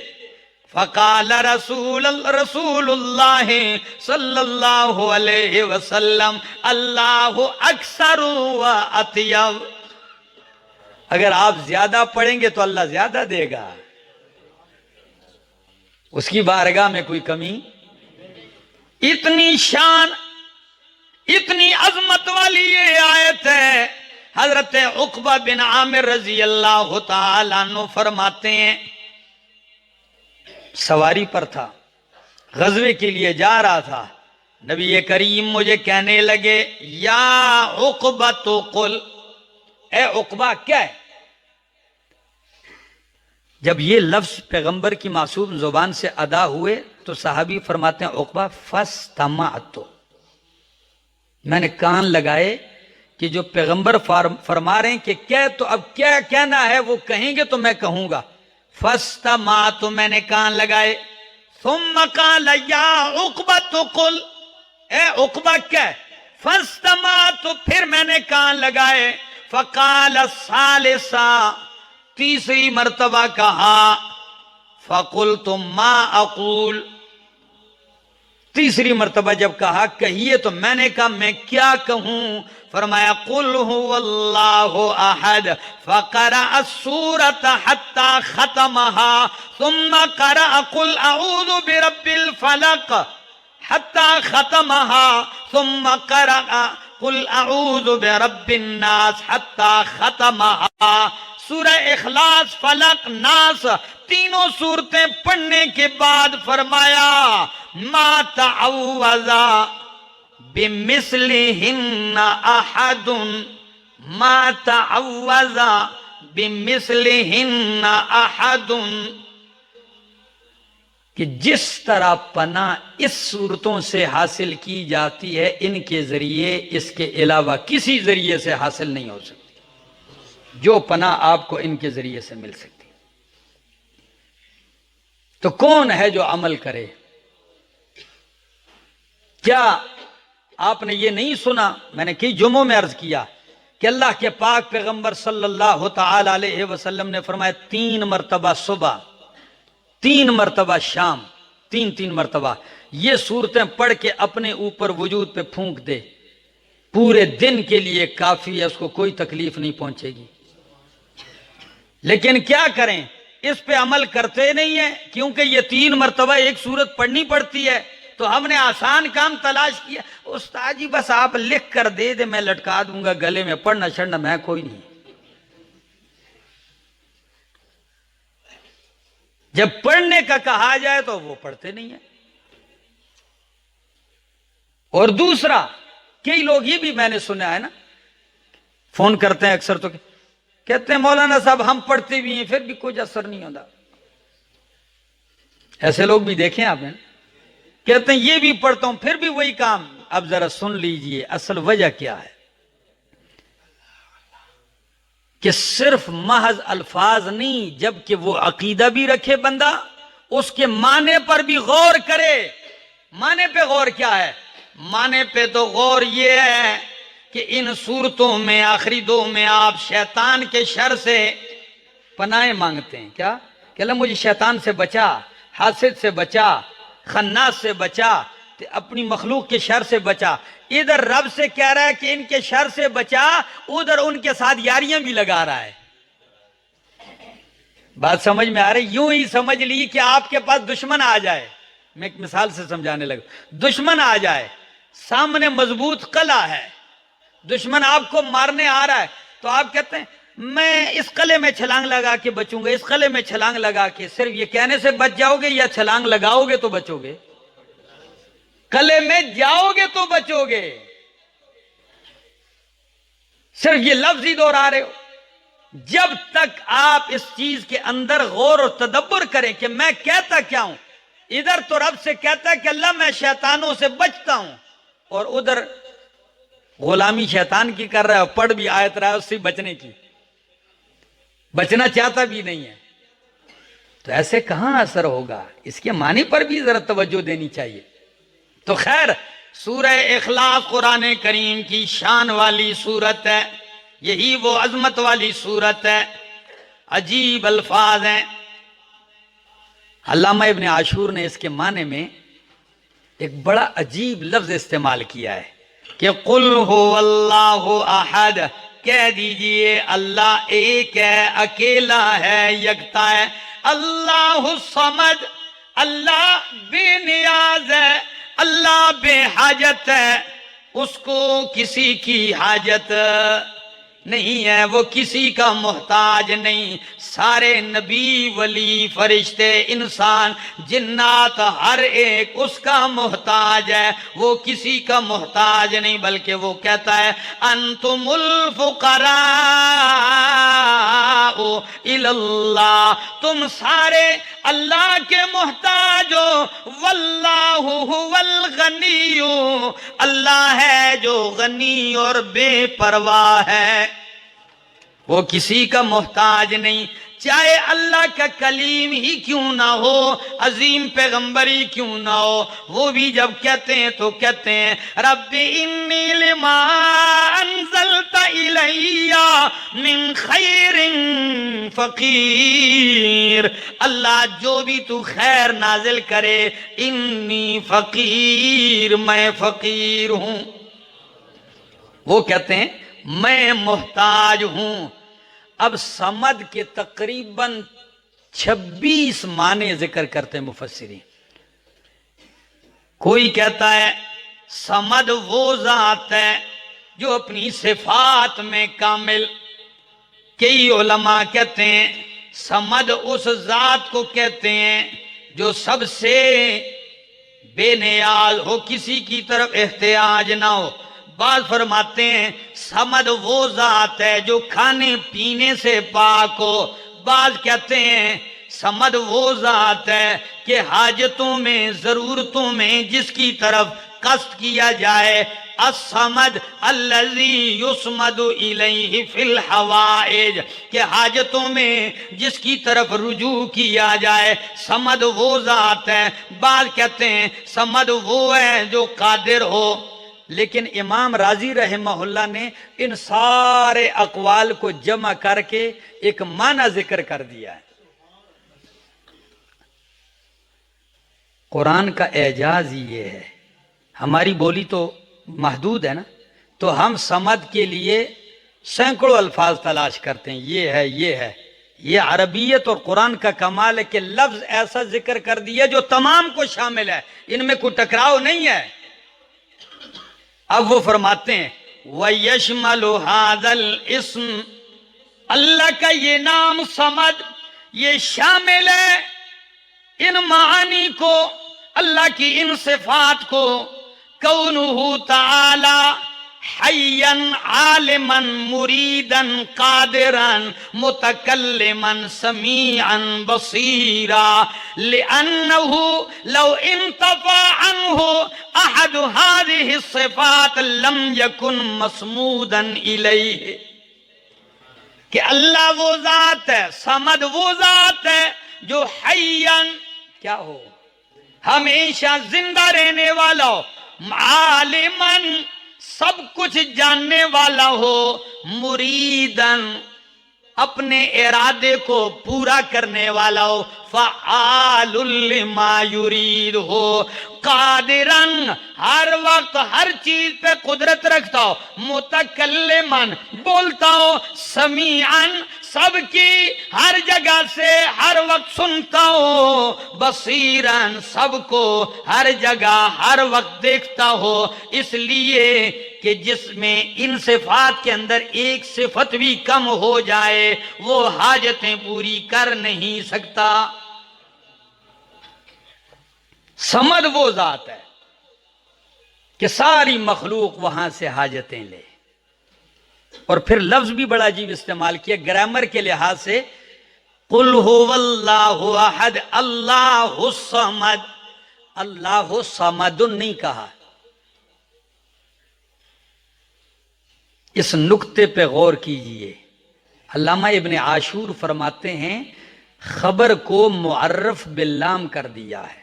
فقال رسول اللہ صلی اللہ علیہ وسلم اللہ اکثر و اطیب، اگر آپ زیادہ پڑھیں گے تو اللہ زیادہ دے گا، اس کی بارگاہ میں کوئی کمی۔ اتنی شان، اتنی عظمت والی یہ آیت ہے۔ حضرت عقبہ بن عامر رضی اللہ تعالیٰ عنہ فرماتے ہیں، سواری پر تھا، غزوے کے لیے جا رہا تھا، نبی کریم مجھے کہنے لگے یا عقبہ تو قل، اے عقبہ کیا ہے؟ جب یہ لفظ پیغمبر کی معصوم زبان سے ادا ہوئے تو صحابی فرماتے ہیں عقبہ فاستمعت، میں نے کان لگائے کہ جو پیغمبر فرما رہے ہیں کہ کیا، تو اب کیا کہنا ہے وہ کہیں گے تو میں کہوں گا۔ فاستمعت، میں نے کان لگائے۔ ثم قال یا عقبہ تو قل، اے عقبہ کیا ہے؟ فاستمعت، پھر میں نے کان لگائے۔ فقال الثالثہ، تیسری مرتبہ کہا، فقلت ما اقول، تیسری مرتبہ جب کہا کہیے تو میں نے کہا میں کیا کہوں؟ فرمایا قل هو اللہ احد، فقرأ السورة حتى ختمها، ثم قرأ قل اعوذ برب الفلق حتى ختمها، ثم قرأ قل اعوذ برب الناس حتى ختمها۔ سورہ اخلاص، فلق، ناس، تینوں سورتیں پڑھنے کے بعد فرمایا ما تعوذ بمثلہن احد، ما تعوذ بمثلہن احد، کہ جس طرح پناہ اس صورتوں سے حاصل کی جاتی ہے ان کے ذریعے اس کے علاوہ کسی ذریعے سے حاصل نہیں ہو سکتی، جو پناہ آپ کو ان کے ذریعے سے مل سکتی۔ تو کون ہے جو عمل کرے؟ کیا آپ نے یہ نہیں سنا، میں نے کئی جمعوں میں عرض کیا کہ اللہ کے پاک پیغمبر صلی اللہ تعالی علیہ وسلم نے فرمایا 3 مرتبہ صبح، 3 مرتبہ شام، 3 مرتبہ یہ صورتیں پڑھ کے اپنے اوپر وجود پہ پھونک دے، پورے دن کے لیے کافی ہے، اس کو کوئی تکلیف نہیں پہنچے گی۔ لیکن کیا کریں، اس پہ عمل کرتے نہیں ہیں، کیونکہ یہ 3 مرتبہ ایک سورت پڑھنی پڑتی ہے، تو ہم نے آسان کام تلاش کیا، استاد جی بس آپ لکھ کر دے دے میں لٹکا دوں گا گلے میں، پڑھنا چھڑنا میں کوئی نہیں۔ جب پڑھنے کا کہا جائے تو وہ پڑھتے نہیں ہیں۔ اور دوسرا، کئی لوگ یہ بھی میں نے سنا ہے نا، فون کرتے ہیں اکثر تو کہتے ہیں مولانا صاحب ہم پڑھتے بھی ہیں پھر بھی کوئی اثر نہیں ہوتا۔ ایسے لوگ بھی دیکھیں آپ نے، کہتے ہیں یہ بھی پڑھتا ہوں پھر بھی وہی کام۔ اب ذرا سن لیجئے اصل وجہ کیا ہے، کہ صرف محض الفاظ نہیں، جبکہ وہ عقیدہ بھی رکھے بندہ اس کے معنی پر بھی غور کرے۔ معنی پہ غور کیا ہے؟ معنی پہ تو غور یہ ہے کہ ان صورتوں میں آخری دو میں آپ شیطان کے شر سے پناہ مانگتے ہیں۔ کیا کہ اللہ مجھے شیطان سے بچا، حاسد سے بچا، خناس سے بچا، اپنی مخلوق کے شر سے بچا۔ ادھر رب سے کہہ رہا ہے کہ ان کے شر سے بچا، ادھر ان کے ساتھ یاریاں بھی لگا رہا ہے۔ بات سمجھ میں آ رہی؟ یوں ہی سمجھ لی کہ آپ کے پاس دشمن آ جائے، میں ایک مثال سے سمجھانے لگا، دشمن آ جائے، سامنے مضبوط قلعہ ہے، دشمن آپ کو مارنے آ رہا ہے، تو آپ کہتے ہیں میں اس قلعے میں چھلانگ لگا کے بچوں گا، اس قلعے میں چھلانگ لگا کے۔ صرف یہ کہنے سے بچ جاؤ گے یا چھلانگ لگاؤ گے تو بچو گے؟ قلعے میں جاؤ گے تو بچو گے، صرف یہ لفظ ہی دوہرا رہے ہو۔ جب تک آپ اس چیز کے اندر غور و تدبر کریں کہ میں کہتا کیا ہوں، ادھر تو رب سے کہتا ہے کہ اللہ میں شیطانوں سے بچتا ہوں، اور ادھر غلامی شیطان کی کر رہا ہے، اور پڑھ بھی آیت رہا ہے اس سے بچنے کی، بچنا چاہتا بھی نہیں ہے، تو ایسے کہاں اثر ہوگا؟ اس کے معنی پر بھی ذرا توجہ دینی چاہیے۔ تو خیر، سورہ اخلاص قرآن کریم کی شان والی سورت ہے، یہی وہ عظمت والی سورت ہے، عجیب الفاظ ہیں۔ علامہ ابن عاشور نے اس کے معنی میں ایک بڑا عجیب لفظ استعمال کیا ہے کہ قل هو اللہ احد، کہہ دیجئے اللہ ایک ہے، اکیلا ہے، یکتا ہے۔ اللہ الصمد، اللہ بے نیاز ہے، اللہ بے حاجت ہے، اس کو کسی کی حاجت نہیں ہے، وہ کسی کا محتاج نہیں۔ سارے نبی، ولی، فرشتے، انسان، جنات، ہر ایک اس کا محتاج ہے، وہ کسی کا محتاج نہیں، بلکہ وہ کہتا ہے انتم الفقراء الی اللہ، تم سارے اللہ کے محتاج ہو، واللہ هو الغنی، اللہ ہے جو غنی اور بے پرواہ ہے، وہ کسی کا محتاج نہیں۔ چاہے اللہ کا کلیم ہی کیوں نہ ہو، عظیم پیغمبر ہی کیوں نہ ہو، وہ بھی جب کہتے ہیں تو کہتے ہیں رب انی لما انزلت الی من خیر فقیر، اللہ جو بھی تو خیر نازل کرے، انی فقیر، میں فقیر ہوں، وہ کہتے ہیں میں محتاج ہوں۔ اب صمد کے تقریباً 26 معنی ذکر کرتے ہیں مفسرین۔ کوئی کہتا ہے صمد وہ ذات ہے جو اپنی صفات میں کامل، کئی علماء کہتے ہیں صمد اس ذات کو کہتے ہیں جو سب سے بے نیاز ہو، کسی کی طرف احتیاج نہ ہو۔ بعض فرماتے ہیں صمد وہ ذات ہے جو کھانے پینے سے پاک ہو۔ بعض کہتے ہیں صمد وہ ذات ہے کہ حاجتوں میں، ضرورتوں میں جس کی طرف قصد کیا جائے، الصمد الذی یصمد الیہ فی الحوائج، کہ حاجتوں میں جس کی طرف رجوع کیا جائے، صمد وہ ذات ہے۔ بعض کہتے ہیں صمد وہ ہے جو قادر ہو۔ لیکن امام راضی رحمہ اللہ نے ان سارے اقوال کو جمع کر کے ایک معنی ذکر کر دیا ہے۔ قرآن کا اعجاز یہ ہے، ہماری بولی تو محدود ہے نا، تو ہم صمد کے لیے سینکڑوں الفاظ تلاش کرتے ہیں، یہ ہے، یہ ہے۔ یہ عربیت اور قرآن کا کمال ہے کہ لفظ ایسا ذکر کر دیا جو تمام کو شامل ہے، ان میں کوئی ٹکراؤ نہیں ہے۔ اب وہ فرماتے ہیں وَيَشْمَلُ هَذَا الْإِسْمِ، اللہ کا یہ نام صمد یہ شامل ہے ان معانی کو، اللہ کی ان صفات کو، كَوْنُهُ تَعَالَى حَيًّا عَالِمًا مُرِيدًا قَادِرًا مُتَكَلِّمًا سَمِيعًا بَصِيرًا، لِأَنَّهُ لَوْ انْتَفَى عَنْهُ أَحَدُ هَذِهِ الصِّفَاتِ لَمْ يَكُنْ مَصْمُودًا إِلَيْهِ، کہ اللہ وہ ذات ہے، صمد وہ ذات ہے جو حیّن کیا ہو؟ ہمیشہ زندہ رہنے والا ہو، عالمن سب کچھ جاننے والا ہو، مریدن اپنے ارادے کو پورا کرنے والا ہو، فعال لما یرید ہو، قادرن ہر وقت ہر چیز پہ قدرت رکھتا ہو، متکلمن بولتا ہو، سمیعن سب کی ہر جگہ سے ہر وقت سنتا ہو، بصیرن سب کو ہر جگہ ہر وقت دیکھتا ہو، اس لیے کہ جس میں ان صفات کے اندر ایک صفت بھی کم ہو جائے وہ حاجتیں پوری کر نہیں سکتا۔ سمد وہ ذات ہے کہ ساری مخلوق وہاں سے حاجتیں لے، اور پھر لفظ بھی بڑا عجیب استعمال کیا گرامر کے لحاظ سے، قل هو اللہ احد اللہ الصمد، اللہ صمد نہیں کہا۔ اس نکتے پہ غور کیجئے، علامہ ابن عاشور فرماتے ہیں خبر کو معرف باللام کر دیا ہے،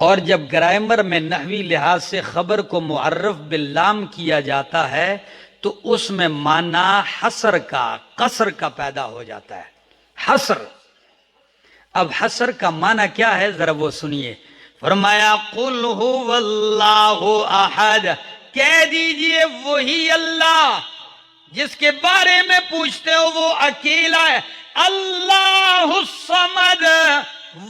اور جب گرامر میں نحوی لحاظ سے خبر کو معرف باللام کیا جاتا ہے تو اس میں معنی حصر کا، قصر کا پیدا ہو جاتا ہے، حصر۔ اب حصر کا معنی کیا ہے ذرا وہ سنیے، فرمایا قل هو اللہ احد، کہہ دیجئے وہی اللہ جس کے بارے میں پوچھتے ہو وہ اکیلا ہے، اللہ الصمد،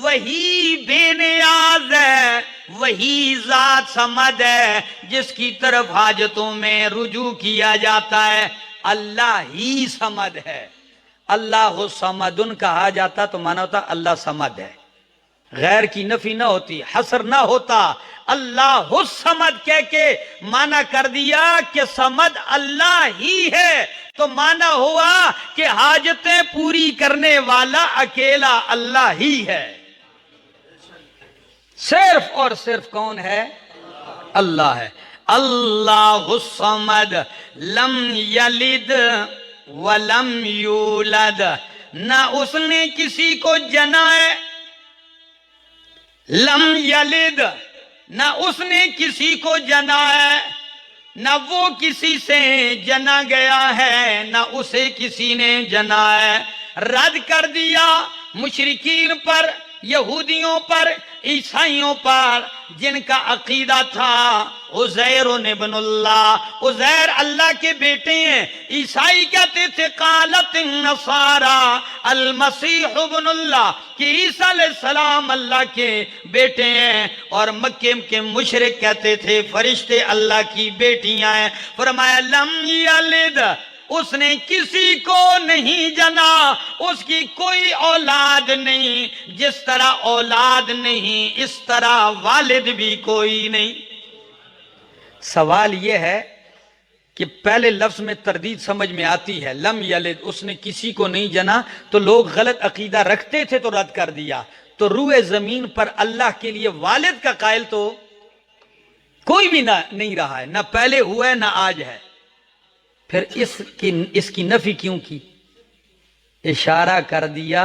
وہی بے نیاز ہے، وہی ذات صمد ہے جس کی طرف حاجتوں میں رجوع کیا جاتا ہے، اللہ ہی صمد ہے۔ اللہ صمدن کہا جاتا تو مانا ہوتا اللہ صمد ہے، غیر کی نفی نہ ہوتی، حصر نہ ہوتا، اللہ الصمد کہہ کے مانا کر دیا کہ صمد اللہ ہی ہے، تو مانا ہوا کہ حاجتیں پوری کرنے والا اکیلا اللہ ہی ہے، صرف اور صرف کون ہے؟ اللہ ہے۔ اللہ الصمد لم یلد ولم یولد، نہ اس نے کسی کو جنا ہے، لم یلد نہ اس نے کسی کو جنا ہے، نہ وہ کسی سے جنا گیا ہے، نہ اسے کسی نے جنا ہے۔ رد کر دیا مشرکین پر، یہودیوں پر، عیسائیوں پر، جن کا عقیدہ تھا عزیر ابن اللہ، عزیر اللہ کے بیٹے ہیں۔ عیسائی کہتے تھے قالت النصارى المسیح ابن اللہ، کہ عیسیٰ علیہ السلام اللہ کے بیٹے ہیں، اور مکے کے مشرک کہتے تھے فرشتے اللہ کی بیٹیاں ہیں۔ فرمایا لم یلد، اس نے کسی کو نہیں جنا، اس کی کوئی اولاد نہیں، جس طرح اولاد نہیں اس طرح والد بھی کوئی نہیں۔ سوال یہ ہے کہ پہلے لفظ میں تردید سمجھ میں آتی ہے، لم یلد اس نے کسی کو نہیں جنا، تو لوگ غلط عقیدہ رکھتے تھے تو رد کر دیا، تو روئے زمین پر اللہ کے لیے والد کا قائل تو کوئی بھی نہیں رہا ہے، نہ پہلے ہوا ہے نہ آج ہے، پھر اس کی نفی کیوں کی؟ اشارہ کر دیا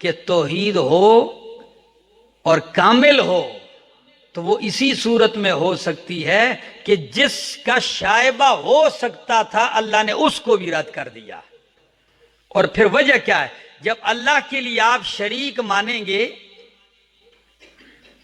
کہ توحید ہو اور کامل ہو تو وہ اسی صورت میں ہو سکتی ہے کہ جس کا شائبہ ہو سکتا تھا اللہ نے اس کو بھی رد کر دیا۔ اور پھر وجہ کیا ہے؟ جب اللہ کے لیے آپ شریک مانیں گے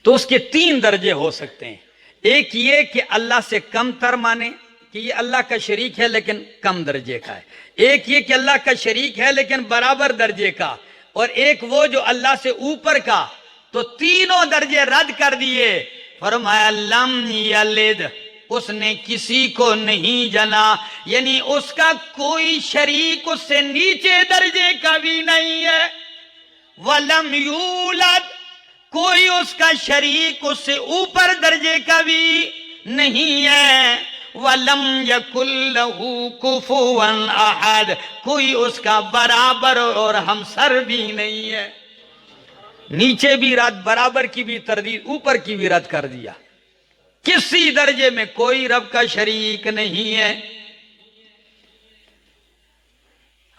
تو اس کے 3 درجے ہو سکتے ہیں، ایک یہ کہ اللہ سے کم تر مانیں کہ یہ اللہ کا شریک ہے لیکن کم درجے کا ہے، ایک یہ کہ اللہ کا شریک ہے لیکن برابر درجے کا، اور ایک وہ جو اللہ سے اوپر کا، تو تینوں درجے رد کر دیے۔ فرمایا لم یلد، اس نے کسی کو نہیں جنا، یعنی اس کا کوئی شریک اس سے نیچے درجے کا بھی نہیں ہے، ولم یولد، کوئی اس کا شریک اس سے اوپر درجے کا بھی نہیں ہے، وَلَمْ يَكُنْ لَهُ كُفُوًا أَحَدٌ، کوئی اس کا برابر اور ہمسر بھی نہیں ہے۔ نیچے بھی رد، برابر کی بھی تردید، اوپر کی بھی رد کر دیا، کسی درجے میں کوئی رب کا شریک نہیں ہے۔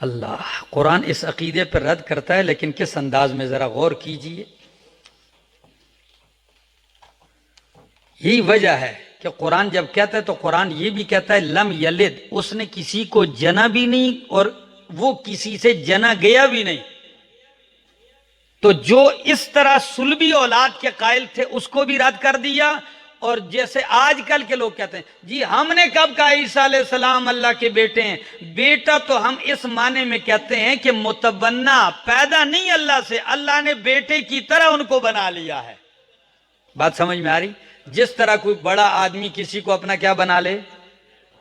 اللہ قرآن اس عقیدے پر رد کرتا ہے، لیکن کس انداز میں ذرا غور کیجئے۔ یہی وجہ ہے کہ قرآن جب کہتا ہے تو قرآن یہ بھی کہتا ہے لم یلد، اس نے کسی کو جنا بھی نہیں اور وہ کسی سے جنا گیا بھی نہیں. تو جو اس طرح سلبی اولاد کے قائل تھے اس کو بھی رد کر دیا. اور جیسے آج کل کے لوگ کہتے ہیں جی ہم نے کب کہا عیسیٰ علیہ السلام اللہ کے بیٹے ہیں. بیٹا تو ہم اس معنی میں کہتے ہیں کہ متبنہ، پیدا نہیں اللہ سے، اللہ نے بیٹے کی طرح ان کو بنا لیا ہے. بات سمجھ میں آ رہی؟ جس طرح کوئی بڑا آدمی کسی کو اپنا کیا بنا لے،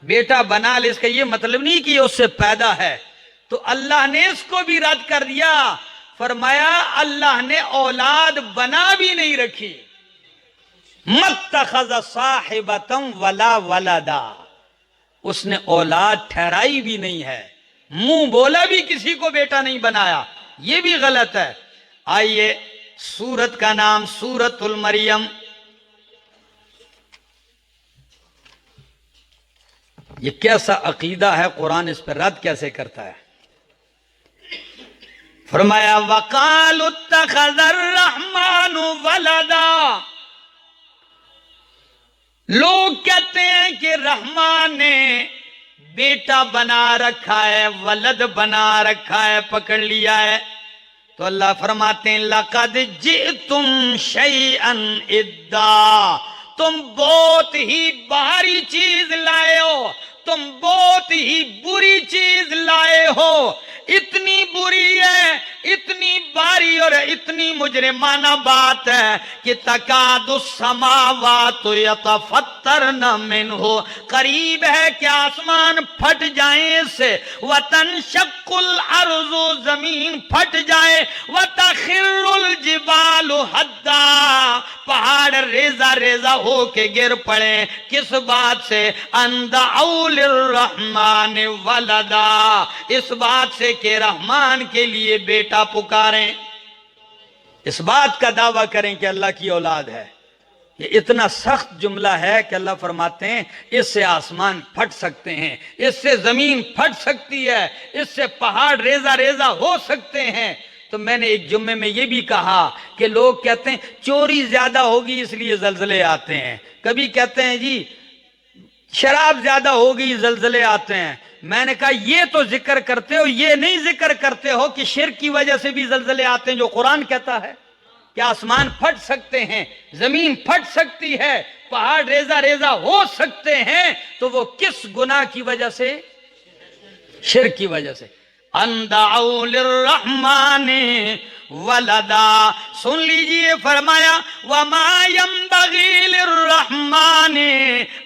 بیٹا بنا لے، اس کا یہ مطلب نہیں کہ یہ اس سے پیدا ہے. تو اللہ نے اس کو بھی رد کر دیا، فرمایا اللہ نے اولاد بنا بھی نہیں رکھی. متخذ صاحبۃ ولا ولدا، اس نے اولاد ٹھہرائی بھی نہیں ہے، منہ بولا بھی کسی کو بیٹا نہیں بنایا، یہ بھی غلط ہے. آئیے سورت کا نام سورت المریم. یہ کیسا عقیدہ ہے، قرآن اس پر رد کیسے کرتا ہے. فرمایا وَقَالُوا اتَّخَذَ الرَّحْمَنُ وَلَدًا، لوگ کہتے ہیں کہ رحمان نے بیٹا بنا رکھا ہے، ولد بنا رکھا ہے، پکڑ لیا ہے. تو اللہ فرماتے ہیں لَقَدْ جِئْتُمْ شَيْئًا إِدًّا، تم بہت ہی بھاری چیز لائے ہو، تم بہت ہی بری چیز لائے ہو. اتنی بری ہے، اتنی باری اور اتنی مجرمانہ بات ہے کہ تکاد السماوات یتفطرن منہ، قریب ہے کہ آسمان پھٹ جائیں اس سے. وتنشق الارض، زمین پھٹ جائے. وتخر الجبال حدا، پہاڑ ریزہ ریزہ ہو کے گر پڑے. کس بات سے؟ ان دعوا للرحمن ولدا، اس بات سے کہ رحمان کے لیے بیٹا پکاریں، اس بات کا دعویٰ کریں کہ اللہ کی اولاد ہے. یہ اتنا سخت جملہ ہے کہ اللہ فرماتے ہیں اس سے آسمان پھٹ سکتے ہیں، اس سے زمین پھٹ سکتی ہے، اس سے پہاڑ ریزہ ریزہ ہو سکتے ہیں. تو میں نے ایک جمعے میں یہ بھی کہا کہ لوگ کہتے ہیں چوری زیادہ ہوگی اس لیے زلزلے آتے ہیں، کبھی کہتے ہیں جی شراب زیادہ ہوگی زلزلے آتے ہیں. میں نے کہا یہ تو ذکر کرتے ہو، یہ نہیں ذکر کرتے ہو کہ شرک کی وجہ سے بھی زلزلے آتے ہیں جو قرآن کہتا ہے کہ آسمان پھٹ سکتے ہیں، زمین پھٹ سکتی ہے، پہاڑ ریزہ ریزہ ہو سکتے ہیں. تو وہ کس گناہ کی وجہ سے؟ شرک کی وجہ سے. ان دعوا للرحمن ولدا، سن لیجئے فرمایا وما ينبغي للرحمن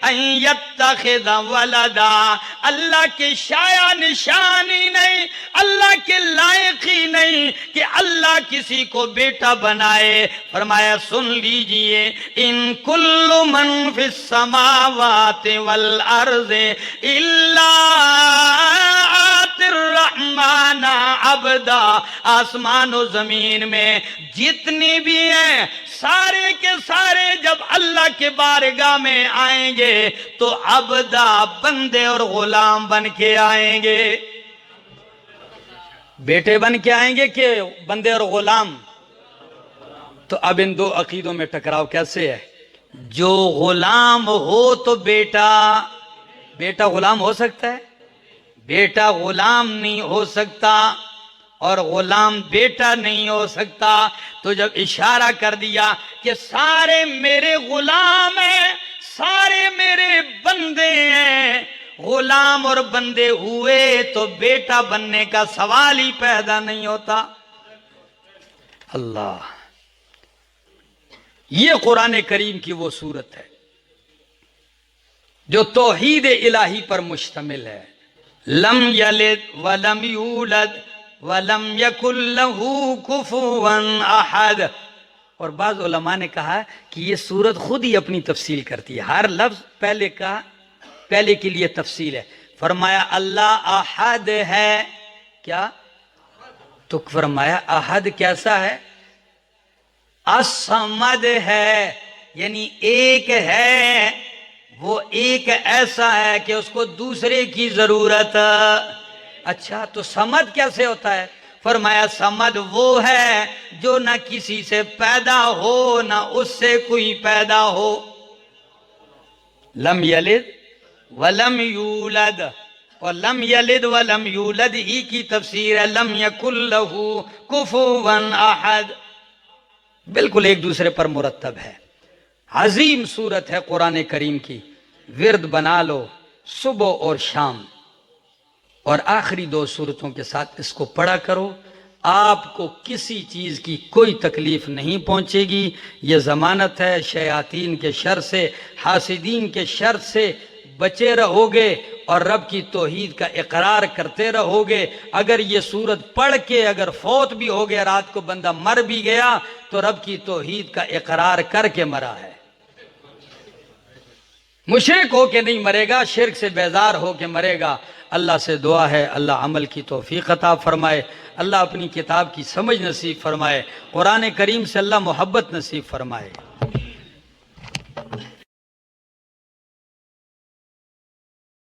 ان يتخذ ولدا، اللہ کے شایع نشانی نہیں، اللہ کے لائق ہی نہیں کہ اللہ کسی کو بیٹا بنائے. فرمایا سن لیجئے ان کل من فی السماوات والارض الا الرحمن عبدا، آسمان و زمین میں جتنی بھی ہیں سارے کے سارے جب اللہ کے بارگاہ میں آئیں گے تو عبدا، بندے اور غلام بن کے آئیں گے. بیٹے بن کے آئیں گے کہ بندے اور غلام؟ تو اب ان دو عقیدوں میں ٹکراؤ کیسے ہے؟ جو غلام ہو تو بیٹا غلام ہو سکتا ہے؟ بیٹا غلام نہیں ہو سکتا اور غلام بیٹا نہیں ہو سکتا. تو جب اشارہ کر دیا کہ سارے میرے غلام ہیں، سارے میرے بندے ہیں، غلام اور بندے ہوئے تو بیٹا بننے کا سوال ہی پیدا نہیں ہوتا. اللہ، یہ قرآن کریم کی وہ صورت ہے جو توحید الہی پر مشتمل ہے. لم یلد ولم یولد ولم یکن لہ کفوا احد. اور بعض علماء نے کہا کہ یہ سورت خود ہی اپنی تفصیل کرتی ہے، ہر لفظ پہلے کے لیے تفصیل ہے. فرمایا اللہ احد ہے، کیا؟ تو فرمایا احد کیسا ہے؟ الصمد ہے، یعنی ایک ہے، وہ ایک ایسا ہے کہ اس کو دوسرے کی ضرورت. اچھا تو صمد کیسے ہوتا ہے؟ فرمایا صمد وہ ہے جو نہ کسی سے پیدا ہو نہ اس سے کوئی پیدا ہو. لم یلد ولم یولد، اور لم یلد ولم یولد ہی کی تفسیر ہے لم یکن لہ کفوا احد، بالکل ایک دوسرے پر مرتب ہے۔ عظیم صورت ہے قرآن کریم کی، ورد بنا لو صبح اور شام، اور آخری 2 صورتوں کے ساتھ اس کو پڑھا کرو، آپ کو کسی چیز کی کوئی تکلیف نہیں پہنچے گی۔ یہ ضمانت ہے شیاطین کے شر سے، حاسدین کے شر سے بچے رہو گے اور رب کی توحید کا اقرار کرتے رہو گے۔ اگر یہ سورت پڑھ کے اگر فوت بھی ہو گیا، رات کو بندہ مر بھی گیا، تو رب کی توحید کا اقرار کر کے مرا ہے، مشرک ہو کے نہیں مرے گا، شرک سے بیزار ہو کے مرے گا۔ اللہ سے دعا ہے اللہ عمل کی توفیق عطا فرمائے، اللہ اپنی کتاب کی سمجھ نصیب فرمائے، قرآن کریم سے اللہ محبت نصیب فرمائے۔